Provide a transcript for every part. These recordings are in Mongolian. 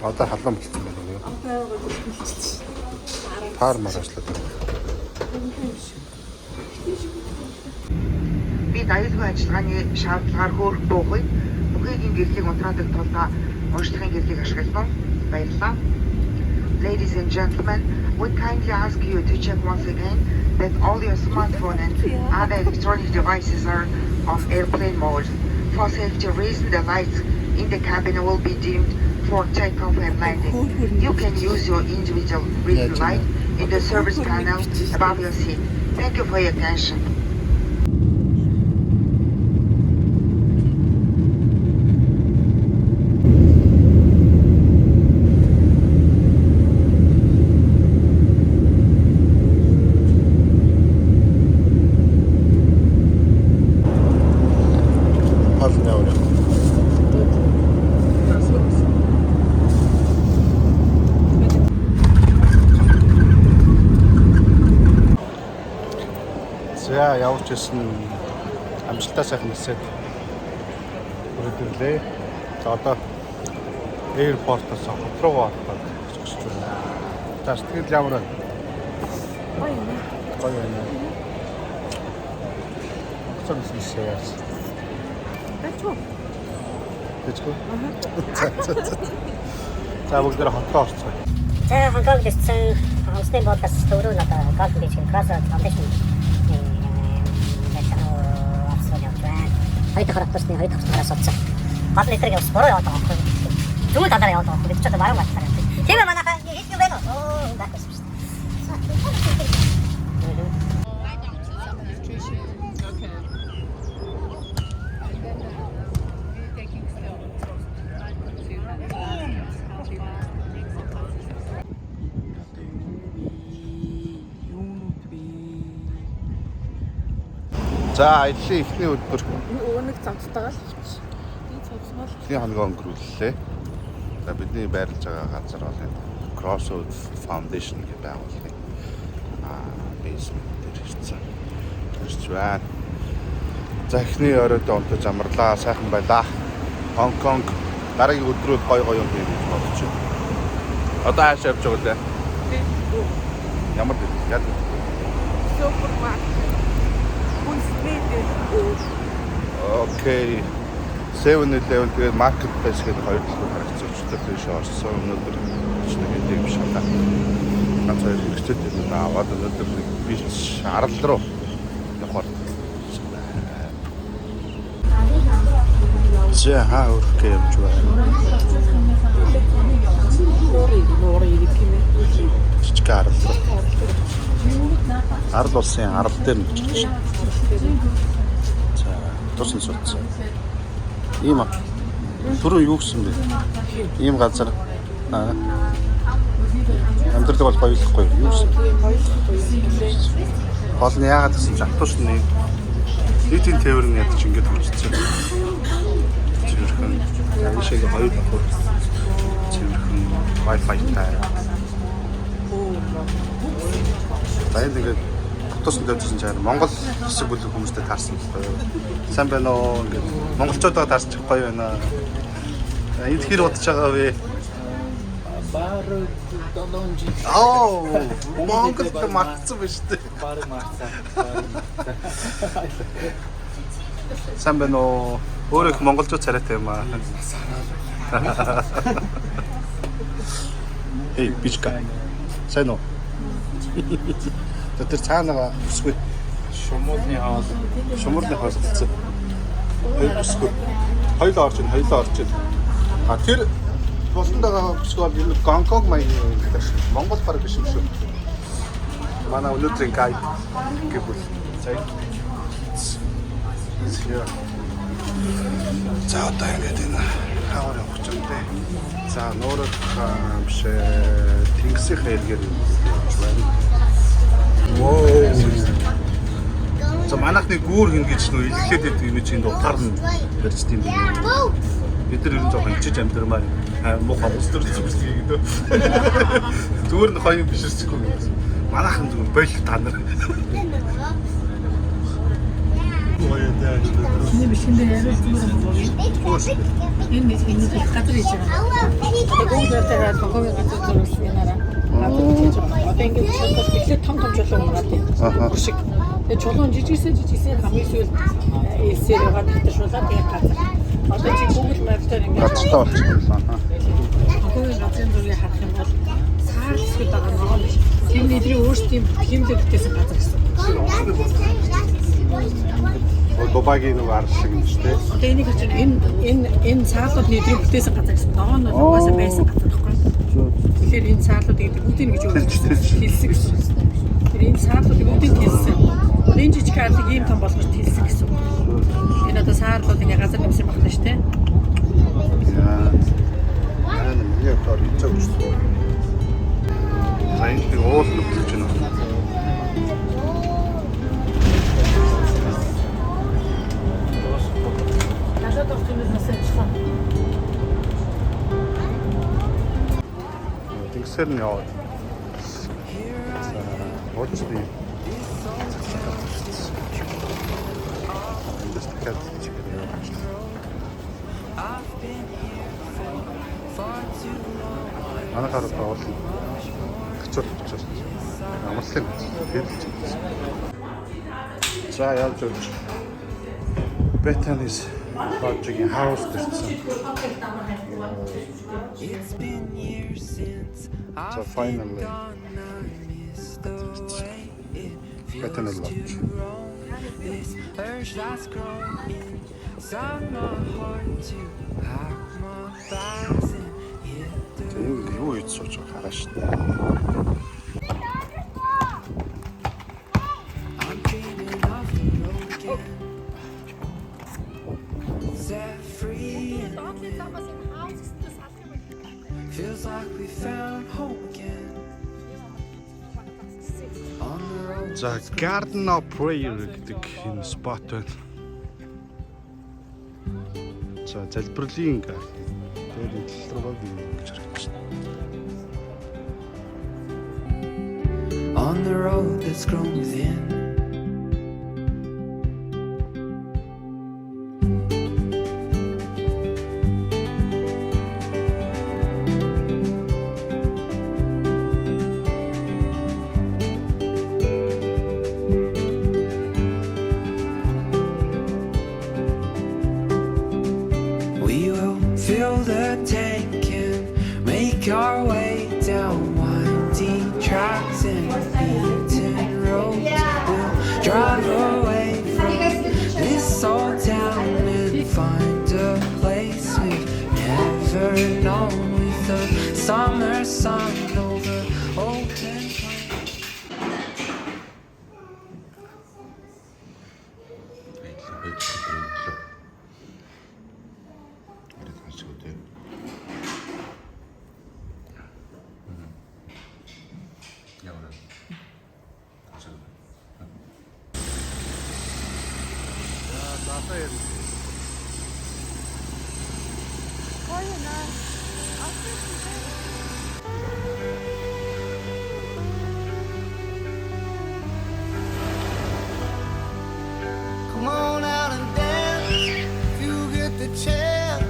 Одоо халуун болчихсон байна уу? Фармаар ажиллаад байна. Бид аюулгүй ажиллагааны шаардлагаар хөөрөх буугыг бүхийгийн гэрлийг унтраадаг тулд уншлагын гэрлийг ашигласан. Баярлалаа. Ladies and gentlemen, we kindly ask you to check once again that all your smartphone and other electronic devices are on airplane mode. For safety reasons, the lights in the cabin will be dimmed for takeoff and landing. You can use your individual reading light in the service panel above your seat. Thank you for your attention. За явж ирсэн амжилтаа сайхан нисээд өрөөдөрлөө. За одоо аэропортоос хот руу ороход очиж байна. За сэтгэл ямар байна? Гоё байна. Цогц нисээ. Тэчгүй. Тэчгүй. За бүгд хотоо орцгоо. За Хонконг дэсэн онцны бодос төрөө надаа Golden Beach Plaza Foundation Heute хараад тусны heute хараад суудсан. Гол нэтрийг бас бороо яваад байгаа байхгүй. Зүүн талаараа яваад байгаа. Бид ч одоо баруун талаараа. Тийм ээ манайхаа хийх юм байна уу? Оо байхгүй шүү дээ. За ажлын эхний өдөр Нэг цамцтайгаа л хийчих. Би цамцмал. эхний хоног өнгөрүүллээ. За бидний байрлаж байгаа газар бол энэ Crossroads Foundation гэх байгууллагын basement дээр ирсэн. Ирж байна. За эхний оройд онтож амарлаа, сайхан байлаа. Хонконг дараагийн өдрүүд гой юм хийж бодож байна. Одоо хааш явж байгаа лээ? Ямар яд? Супермаркет. Окей. 7-Eleven тэгээд market place гэдэг хоёр талд харагдсан учраас тийш орсон. Өнөөдөр ч нэг юм биш байна. Ганц хоёр хэрэгтэй юм аваад өнөөдөр нэг бич арал руу явах. Зэ хаа өрөх юм ч байна. Нори гэмээ. Чичг арал руу. Арал улсын арал дээр нь очиж байна. За тусан суудсан. Ийм түрүү юу гэсэн бэ? Ийм газар амьдрал бол гоёлохгүй юу гэсэн. Гол нь яагаад гэсэн чинь автууш нэг нийтийн тээврийн ядч ингэж хурцсан. Цэвэрхэн яашиг гоёлохгүй. Цэвэрхэн Wi-Fi таа. Баян тэгээд тусад дэвжсэн чаар Монгол хэсэг бүлэг хүмүүстэй таарсан л байна. Сайн байна уу? Ингээд монголчуудаа таарчих гоё байна. Энд хэр удаж байгаа вэ? Баар долоонжи. Оо, Монголд марцсан ба штэ. Баар марцсан. Сайн байна уу? Өөр их монголчууд царайтай юм аа. Эй, бичка. Сайн уу? Тэр цаанаага өсгөө. Шумуулны хаал. Шумуурны хоолцсон. Хоёр өсгөө. Хоёлоо орж ин. А тэр тултанд байгаа өсгөө бол энэ Гонконг маягийн юм гэдэг шиг. Монгол баг биш юм шүү. Манай өнөөдрийн гайд гэвэл цай. За одоо ингэж энэ хавар явах юм дээ. За нуурах биш тэнгисийн хэлгээр юм байна. Воо. За манайхны гүүр хин гэж нөө илэрхийлээд байдаг юм чинь утгаар нь барьж тийм юм. Бид нар ер нь жоохон ичиж амдэрмаар муухай ус төр зүсгий гэдэг. Зүгээр нь хоёр биш үсчихгүй. Манайхан зүгээр болих та нар. Чиний бишгэндээ яриулж зүгээр юм уу? Энэ нэг газар хийж байгаа. Гуйгаараа Гонконгийн газар зурсан юмараа. Одоо ингээд тэгэхээр том жолоо унгаад байна. Шиг. Тэгээ чулуун жижигсэн хамгийн сүүл эсээр байгаа татшруулаад тэгээ газар. Одоо чи Google Maps-аар ингээд Гацтай болчихсон. Гонконгийн газрын зургийг харах юм бол саар хэсгүүд байгаа ногоон биш. Тэр нэдрийн өөрсдийн хэмжээ бүтээсэн газар гэсэн. Бабагийн нэг ард шиг юм шүү дээ. Одоо энийг чинь энэ цаалууд нэдрийн бүтээсэн газар гэсэн. Ногоон нь угаасаа байсан газар байхгүй. Тэгэхээр энэ цаалууд гэдэг бүгдийг гэж хэлсэн гэсэн. Тэр энэ цаалуудыг бүгдийг хэлсэн. Энэ жижиг арлыг ийм том болгож хэлсэн гэсэн. Энэ одоо цаалууд ингээ газар нэмсэн багтаа шүү дээ. Яа. Яг тоо ицэг шүү. Сайн би уул нүгч байна. Тэнгисээр нь яваад. Очтой. Эндээс дахиад чигээр яваад. Манай хараад бол гацуур. Амарлын хэлж. За явж өгч. Bethany's lodging house гэсэн. So finally Bethany Lodge. Тэгээд юу хийж сууж байгаа шүү дээ. Feels like we found home again. On the road. За Garden of Prayer гэдэг энэ спот байна. За залбирлын гарden. Тэгээд энэ тал руугаа би гэж харагдаж байна. On the road that's grown within. Fill the tank and make our way down winding tracks and beaten roads. We'll drive away from this old town and find a place we've never known with the summer sun over open plains. Come on out and dance if you get the chance.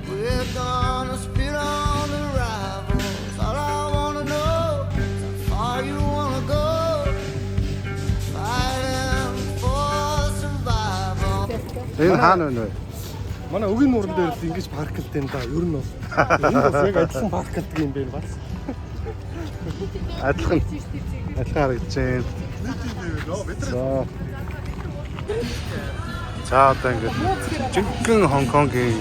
We're gonna spit on the rivals. All I wanna know is how far you wanna go. Fighting for survival. Энэ хаана байна вэ? Манай өгийн нууран дээр л ингэж парклтэй юм да. Ер нь бол энэ бас яг адилхан парклдэг юм байна бас. Адилхан харагдаж байна. За. За одоо ингээд жинхэнэ Хонконгийн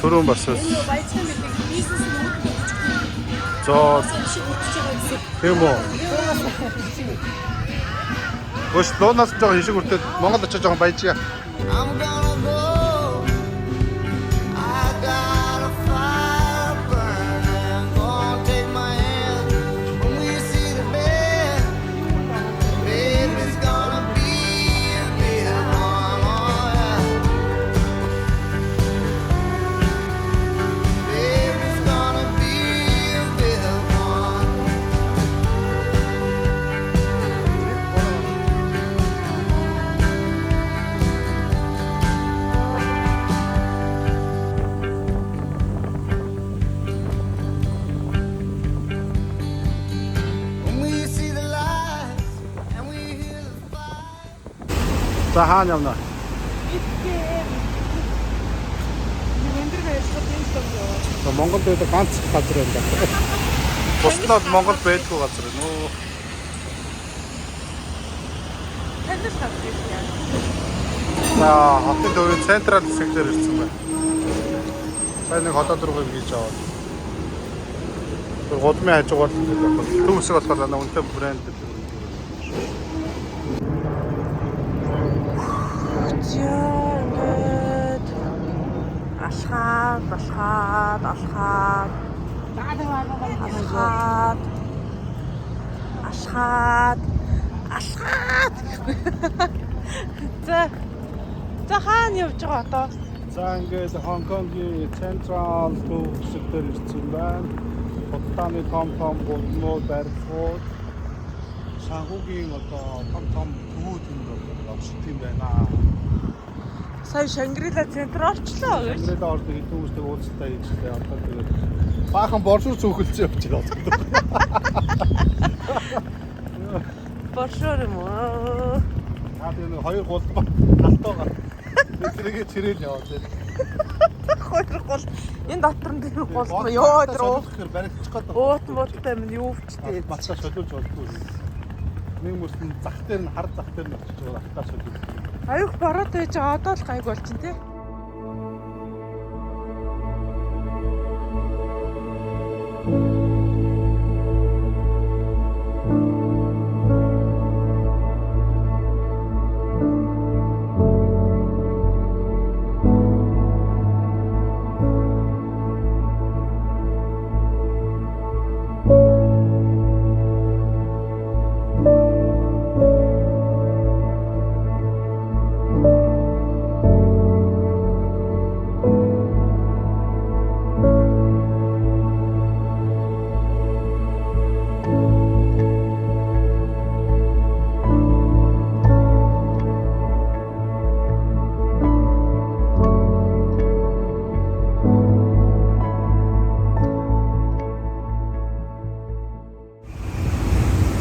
суруун бас зоо тийм үү. Өш доонаас жоохон хишиг үрдээд Монгол очиж жоохон баяжгаа. I'm gonna go. I got a fire burning. Gonna take my hand when we see the bed. Baby's gonna be a big one, oh yeah. Baby's gonna be a big one. When we see the lights and we hear the fire. За хаана явна? За Монголд байдаг ганц газар байна да. Бусдад Монголд байдгүй газар нөө. За хотын төвийн централ хэсгээр ирсэн байна. Сайн нэг хотод руу хийж аваад. Тэр гудмын хажуугаар л ингэж явах. Төв хэсэг болохоор манай үнэтэй брэнд гэдэг. Ашхаад. За хаана явж байгаа одоо? За ингээд Хонконгийн централ төв хэсгээр ирсэн байна. Хоттаны том гудмууд барилгууд санхүүгийн одоо том төвүүд юм байна. Тийм байна. Сая Шангрила центр орчлоо гэж. Шангрила ордог хэдэн үстэй уулзалтай хийжлээ. Одоо тэгээд баахан боршуур цөөхөлж явж байгаа. Боршуур юм уу? Тэгээд хоёр гулбар алтуугаар тэргээ чирэл яваад байна. Хоёр гол энэ дотор нь тэр гол мó ёо дроо. Барилчих гээд байна. Уут мууттай минь юу вчтэй. Батлаа шолиулж болтгүй. Нэг мөрс нь зах дээр нь хар зах дээр нь очиж байгаа ахтаа шолиулж. Аюух бороод байж байгаа одоо л гайг болчихно тий.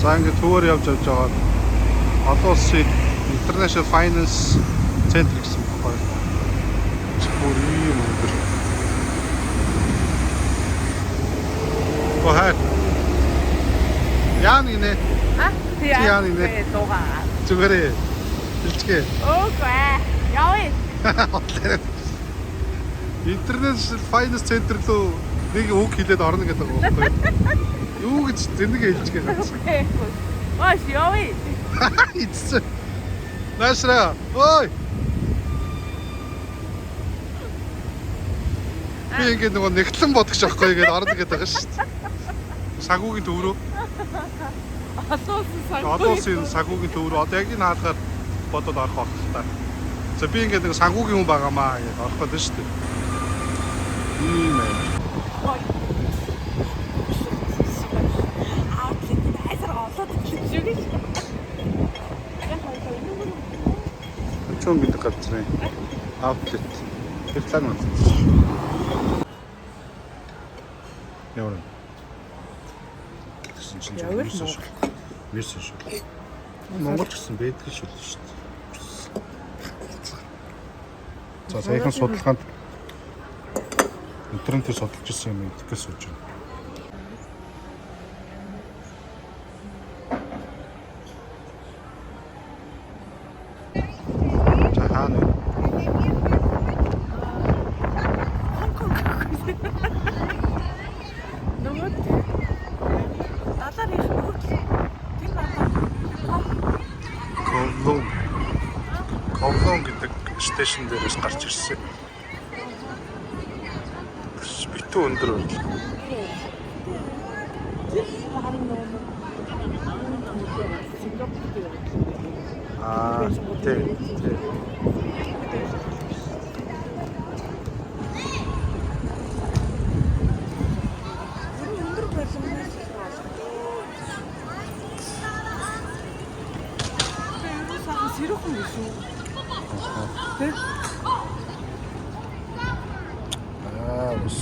За ингээд төвөр явж байгаа. Олон улсын International Finance Center гэсэн байна. Бүр юм өндөр. Гохаа. Яан инэ. Яан инэ. Зүгээрээ. Илчгээ. Окей. Явъя. International Finance Center руу нэг үг хэлээд орно гэдэг байгаа байхгүй. Юу гэж зэнэгээ хэлчихээ гадсан. Маш явъя. It's Насра. Ой. Би ингээд нөгөө нэгтлэн бодох шахахгүй гээд орно гэдэг байгаа шүү дээ. Сагуугийн төв рүү. Одоо улсын сагуугийн төв рүү одоо яг энэ хаалгаар бодоод орох байх л та. За би ингээд нэг сагуугийн хүн байгаамаа гэж орох гэдэг шүү дээ. Ийм ээ. Чон гэдэг газрын outlet. Реклам нь. Явна. Тэгсэн чинь явсан шүү. Вирсэн шүү. Монгол гэсэн байдаг шүү дээ. За саяхан судалгаанд Интернетээр судалж ирсэн юм идэхээс сууж байна. За хаана вэ? Ковлон гэдэг стейшн дээрээс гарч ирсэн. Битүү өндөр байна. Тий. Сэрэхэн биш үү? Тэ? Бас.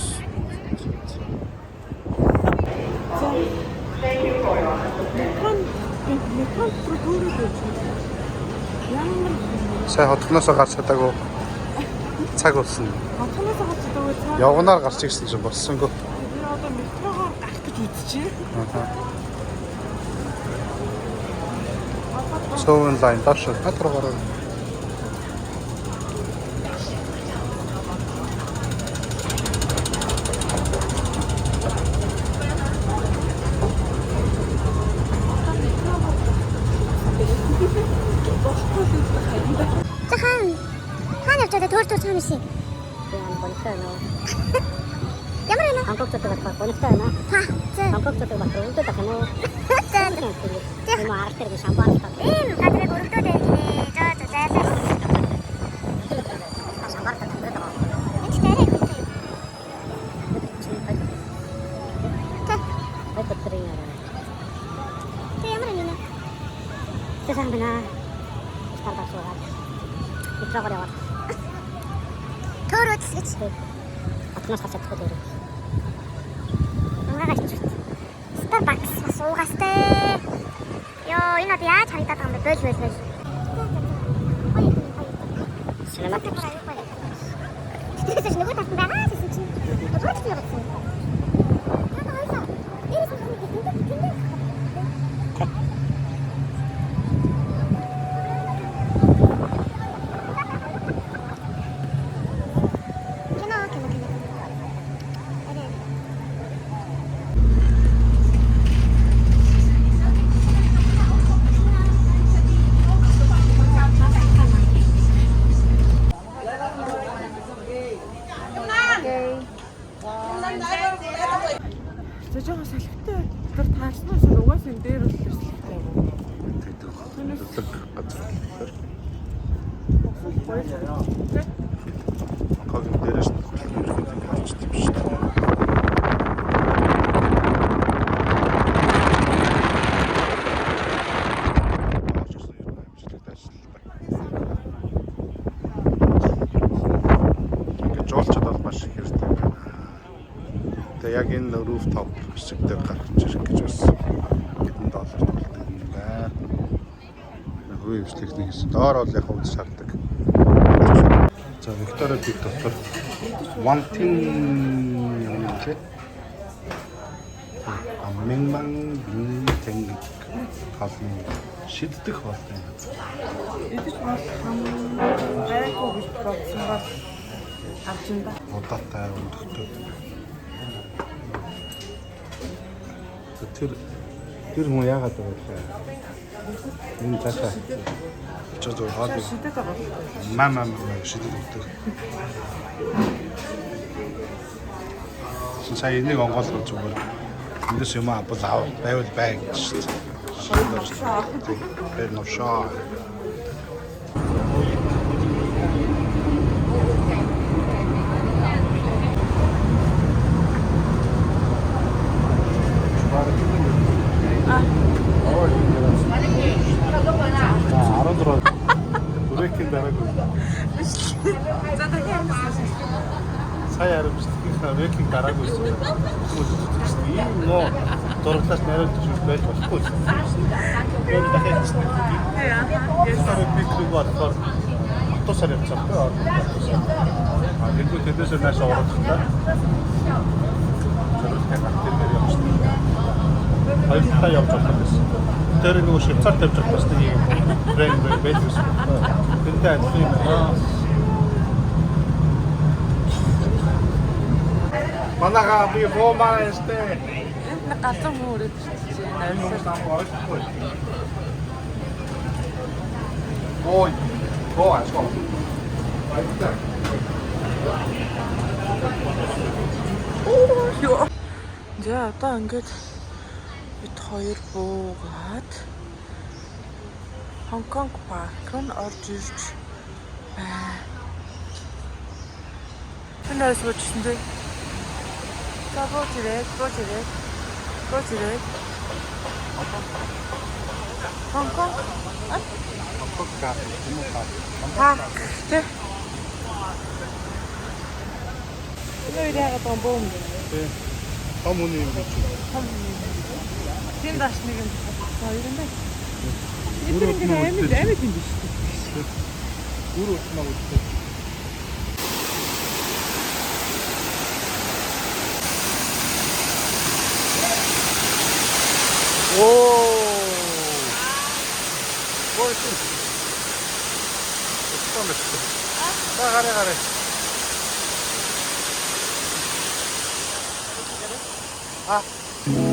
Сая хотгоноосоо гарч чадаагүй цаг болсон. Хотгоноосоо гарч чадаагүй цаг. Явганаар гарч ирсэн чинь болсонгүй. Би одоо метрогоор гарах гэж үзчихээ. Сүүн лайн доош метро гараад. хаана явж байгаа төөр цаана шиг. Ямар байна? Бангкок 쪽으로 가. 보니까 나. Бангкок 쪽으로 막 그런데 딱 하나. 뭐 알았을 때 샴푸하는 거. 가드레 고르도 되네. 저 자세. 샴푸할 때 그러다가. 진짜래 그때. 왜 그러냐. ямар байна? 세상에나 스타벅스 와. 이쪽으로 와. Төөрөө гэж. Атнаас хасаад хөдөө. Унгаагач ч. Starbucks бас уугастай. Ёо, энэ одоо яаж харагдаад байгаа юм бэ? Болж. Синематик. Тэсэж нөгөө талд байгаа гэсэн чинь. Рууч л явагдсан. Яг хоёлаа. Ирээс нь тэндэг. Жожоо салхитай. Тэр таарснаас угаас энэ дээр л салхитай. Тэдэг газар. Когийн дээрээс харчдаг биш. Яг энэ rooftop хэсэгдээ гарч ирэх гэж бас $1,000 төлдөг юм байна. Хувийн хвшлэгний хэсэг. Доор бол яг үз шаарддаг. За Виктория Пик дотор Вантин юм тий. Амминман бинтэн хаалны шиддэх болтой. Эдэж бол гайгүй гэж бодсон бол авч юм да. Удаатай өндөртөө. Тэр хүн яагаад байгаа вэ? Энэ цаашаа. Чөтөө хаад. Шидэт байгаа. Мама шидэт өгдөг. Сая энийг онгойлгож зүгээр. Эндээс юм бол аав байвал бай гэж шүү дээ. Тэр новшаа. Бүрээкийн дараагүй. Сая арамжтгийнхаа векинг дараагүй шүү. Ийм нөө дурглаас нариулж байж болохгүй. Яг дахиад чинь. Яа. Ясаар бикрэг болохоор автобусаар явчихсан. Тэнгүү тэндээс нааш ороодохтой. Зөвхөн тэрээр явж байна. Хоёр та явж болох гэсэн. Тэр нөгөө Швейцарт явж байгаа бас нэг юм брэнд байлгүйс. Тэртэй адилхан юм. Манайха би Ромаа эстэ. Энэ газар мөрөд чинь Ой. Гоо ашгүй. Йоо. За одоо ингээд бид хоёр буугаад Хонконг парк руу орж ирж байна. Энэс бодчихсон. За бууж ирээ. Хонконг. Парк. Тэ. Энэ үеийг одоо бөөм. Том үний юм гэж. Тэн даш нэг юм хоёр юм байна. Энэ ингээд амьд юм биш үү? Гүр утмаа үстэй. Оо. 가래. 아.